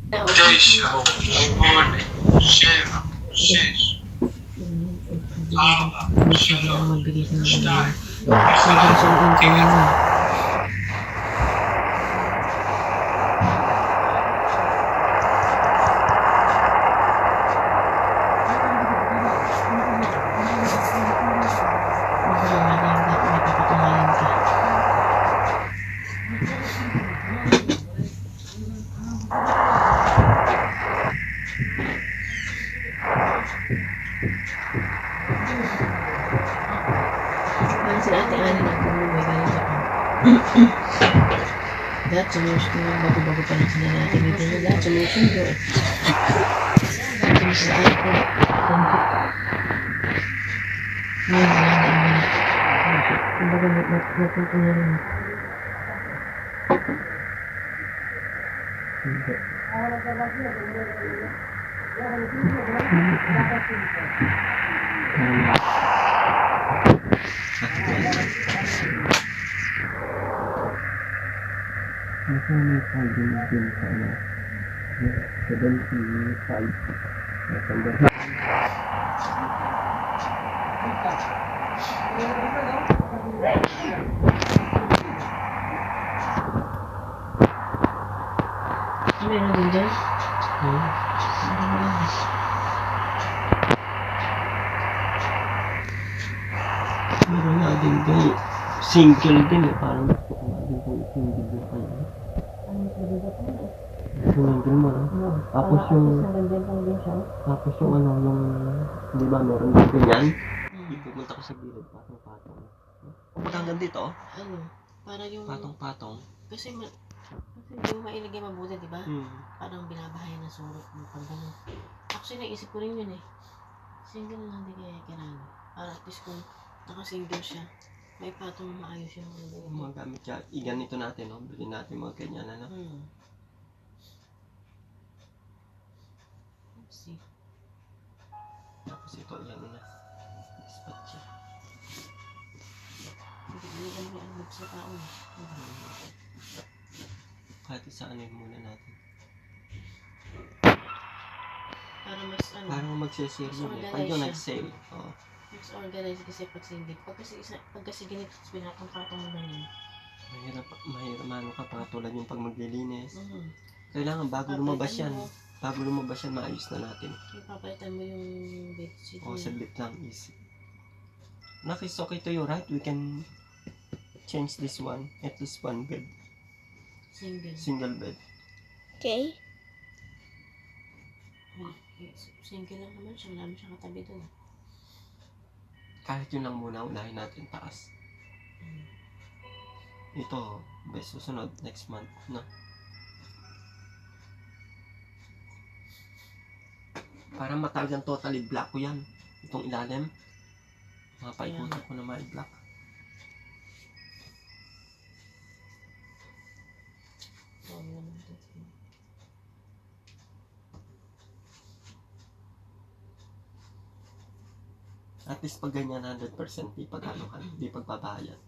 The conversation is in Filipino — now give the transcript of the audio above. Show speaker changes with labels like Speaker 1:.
Speaker 1: 10, 9, 7, 6, 5, 4, 3,
Speaker 2: Parang sila ate Ani nagpumulay galing Japan. That solution yung bago-bago pa lang sila natin dito. That solution do it. Yung sa ako. Ngayon wala na naman. Kumbaga napunta na rin.
Speaker 3: Nasa may 5 din sa ano. 75. Natanda.
Speaker 2: Meron din dyan?
Speaker 3: Meron nga din kung single din eh. Parang din kung single din pa yun. Single mo lang. Tapos yung ano, yung di ba meron din ganyan? Ipupunta ko sa gilid, patong-patong. Kapag hanggang dito,
Speaker 2: Ano? Para yung...
Speaker 3: patong-patong.
Speaker 2: Kasi hindi mo mailagay mabuti, di ba? Parang binabahayan ng surot mo pag gano'n. Actually, naisip ko rin yun eh. Single lang di kaya kailangan. Para at least kung naka-single siya, may patong maayos yung
Speaker 3: Mga gamit siya. Iganito natin, no? Bilhin natin mga ganyan, ano?
Speaker 2: See.
Speaker 3: Tapos ito, yan na. Spot siya.
Speaker 2: Hindi ka naman sa tao eh.
Speaker 3: Kahit isaanin muna natin.
Speaker 2: Para mas ano.
Speaker 3: Parang magsisale yun eh. Pag yung nag-sale. Oo.
Speaker 2: Mas organized kasi pag single. Pag kasi ganito, pinatong-patong mo ganyan.
Speaker 3: Mahirap ka pa tulad yung pag maglilinis. Kailangan bago lumabas yan. Bago lumabas yan, maayos na natin.
Speaker 2: Papalitan mo yung bedsheet.
Speaker 3: Oo, saglit lang. Easy. Nakis okay to you, right? We can change this one. At least one bed. Single bed.
Speaker 4: Okay.
Speaker 2: Single lang naman siya. Wala naman siya katabi doon.
Speaker 3: Kahit yun lang muna, unahin natin taas. Ito, best susunod, next month, no? Para matalagang totally black ko yan. Itong ilalim. Mapaikutan ko na ma-black. At least pag ganyan 100% di pag-anuhan, di pagbabayad.